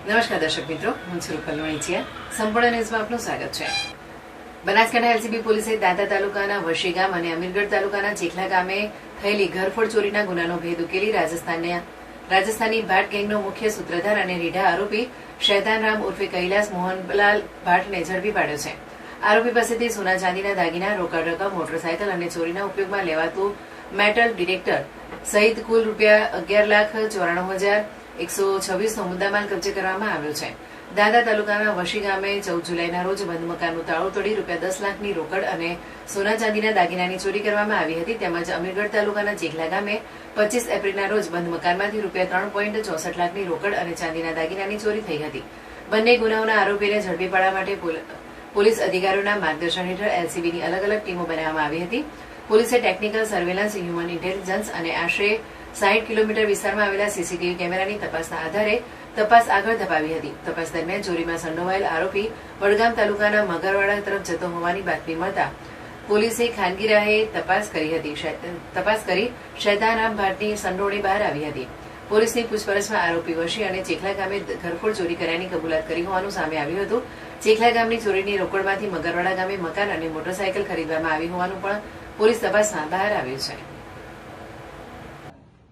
નમસ્કાર દર્શક મિત્રો, હું છું રૂપલ વણીચિયા. સંપૂર્ણ ન્યૂઝમાં આપનું સ્વાગત છે. બનાસકાંઠા એલસીબી પોલીસે દાંતા તાલુકાના વશી ગામ અને અમીરગઢ તાલુકાના ચેખલા ગામે થયેલી ઘરફોડ ચોરીના ગુનાનો ભેદ ઉકેલી રાજસ્થાની ભાટ ગેંગનો મુખ્ય સૂત્રધાર અને રીઢા આરોપી શૈતાન રામ ઉર્ફે કૈલાસ મોહનલાલ ભાટને ઝડપી પાડ્યો છે. આરોપી પાસેથી સોના ચાંદીના દાગીના, રોકડ રકમ, મોટરસાયકલ અને ચોરીના ઉપયોગમાં લેવાતું મેટલ ડિટેક્ટર સહિત કુલ ₹11,94,126 નો મુદ્દામાલ કબજે કરવામાં આવ્યો છે. દાંતા તાલુકાના વશી ગામે 14 જુલાઈના રોજ બંધ મકાનનું તાળું તોડી ₹10 લાખની રોકડ અને સોના ચાંદીના દાગીનાની ચોરી કરવામાં આવી હતી. તેમજ અમીરગઢ તાલુકાના ચેખલા ગામે 25 એપ્રિલના રોજ બંધ મકાનમાંથી ₹3.64 લાખની રોકડ અને ચાંદીના દાગીનાની ચોરી થઈ હતી. બંને ગુનાઓના આરોપીને ઝડપી પાડવા માટે પોલીસ અધિકારીઓના માર્ગદર્શન હેઠળ એલસીબીની અલગ અલગ ટીમો બનાવવામાં આવી હતી. પોલીસે ટેકનિકલ સર્વેલન્સ, હ્યુમન ઇન્ટેલિજન્સ અને આશરે 60 કિલોમીટર વિસ્તારમાં આવેલા સીસીટીવી કેમેરાની તપાસના આધારે તપાસ આગળ ધપાવી હતી. તપાસ દરમિયાન ચોરીમાં સંડોવાયેલ આરોપી વડગામ તાલુકાના મગરવાડા તરફ જતો હોવાની બાતમી મળતા પોલીસે ખાનગી રાહે તપાસ કરી શૈતાન રામ ભાટની સંડોવણી બહાર આવી હતી. પોલીસની પૂછપરછમાં આરોપી વશી અને ચેખલા ગામે ઘરફોડ ચોરી કર્યાની કબૂલાત કરી હોવાનું સામે આવ્યું હતું. ચેખલા ગામની ચોરીની રોકડમાંથી મગરવાડા ગામે મકાન અને મોટરસાયકલ ખરીદવામાં આવી હોવાનું પણ પોલીસ તપાસમાં બહાર આવ્યું છે.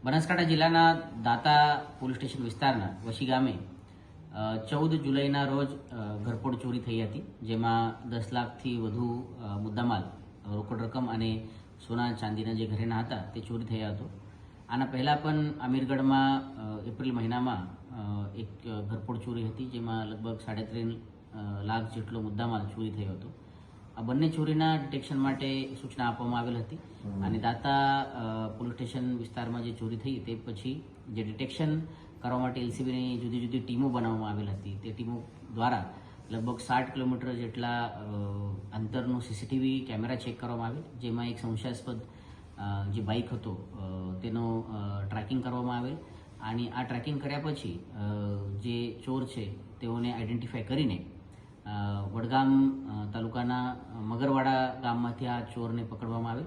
બનાસકાંઠા જિલ્લાના દાંતા પોલીસ સ્ટેશન વિસ્તારના વશી ગામે 14 જુલાઈના રોજ ઘરફોડ ચોરી થઈ હતી, જેમાં 10 લાખથી વધુ મુદ્દામાલ, રોકડ રકમ અને સોના ચાંદીના જે ઘરેણા હતા તે ચોરી થયા હતો. આના પહેલાં પણ અમીરગઢમાં એપ્રિલ મહિનામાં એક ઘરફોડ ચોરી હતી, જેમાં લગભગ 3.5 લાખ જેટલો મુદ્દામાલ ચોરી થયો હતો. આ બંને ચોરીના ડિટેક્શન માટે સૂચના આપવામાં આવેલ હતી અને દાંતા પોલીસ સ્ટેશન વિસ્તારમાં જે ચોરી થઈ તે પછી જે ડિટેક્શન કરવા માટે એલસીબીની જુદી જુદી ટીમો બનાવવામાં આવેલ હતી. તે ટીમો દ્વારા લગભગ 60 કિલોમીટર જેટલા અંતરનો સીસીટીવી કેમેરા ચેક કરવામાં આવેલ, જેમાં એક સંશયાસ્પદ જે બાઇક હતો તેનો ટ્રેકિંગ કરવામાં આવેલ અને આ ટ્રેકિંગ કર્યા પછી જે ચોર છે તેઓને આઈડેન્ટિફાય કરીને વડગામ તાલુકાના મગરવાડા ગામમાંથી આ ચોરને પકડવામાં આવેલ.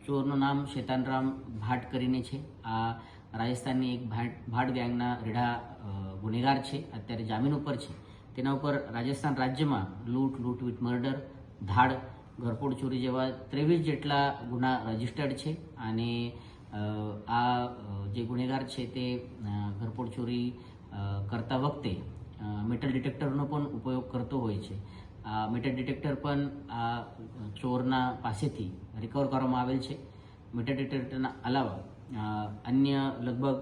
ચોરનું નામ શૈતાન રામ ભાટ કરીને છે. આ રાજસ્થાનની એક ભાટ ગેંગના રીઢા ગુનેગાર છે, અત્યારે જામીન ઉપર છે. તેના ઉપર રાજસ્થાન રાજ્યમાં લૂંટ વિથ મર્ડર, ધાડ, ઘરફોડ ચોરી જેવા 23 જેટલા ગુના રજીસ્ટર્ડ છે અને આ જે ગુનેગાર છે તે ઘરફોડ ચોરી કરતા વખતે મેટલ ડિટેક્ટરનો પણ ઉપયોગ કરતો હોય છે. આ મેટલ ડિટેક્ટર પણ આ ચોરના પાસેથી રિકવર કરવામાં આવેલ છે. મેટલ ડિટેક્ટરના અલાવા અન્ય લગભગ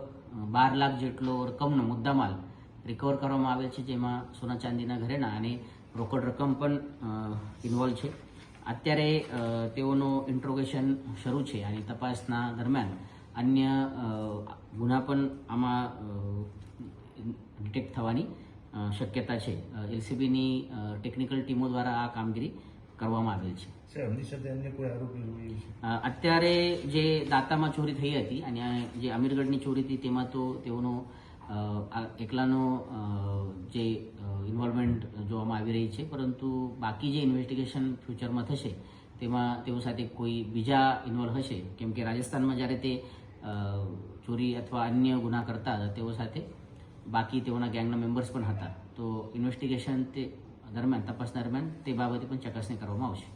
12 લાખ જેટલો રકમનો મુદ્દામાલ રિકવર કરવામાં આવેલ છે, જેમાં સોના ચાંદીના ઘરેણા અને રોકડ રકમ પણ ઇન્વોલ્વ છે. અત્યારે તેઓનો ઇન્ટ્રોગેશન શરૂ છે અને તપાસના દરમિયાન અન્ય ગુના પણ આમાં ડિટેક્ટ થવાની શક્યતા છે. એલસીબીની ટેકનિકલ ટીમો દ્વારા આ કામગીરી કરવામાં આવેલ છે. અત્યારે જે દાંતામાં ચોરી થઈ હતી અને જે અમીરગઢની ચોરી હતી તેમાં તો તેઓનો એકલાનો જે ઇન્વોલ્વમેન્ટ જોવામાં આવી રહી છે, પરંતુ બાકી જે ઇન્વેસ્ટિગેશન ફ્યુચરમાં થશે તેમાં તેઓ સાથે કોઈ બીજા ઇન્વોલ્વ હશે, કેમ કે રાજસ્થાનમાં જ્યારે તે ચોરી અથવા અન્ય ગુના કરતા હતા તેઓ સાથે બાકી તેઓના ગેંગના મેમ્બર્સ પણ હતા. તો ઇન્વેસ્ટિગેશન તે દરમિયાન, તપાસ દરમિયાન તે બાબતે પણ ચકાસણી કરવામાં આવશે.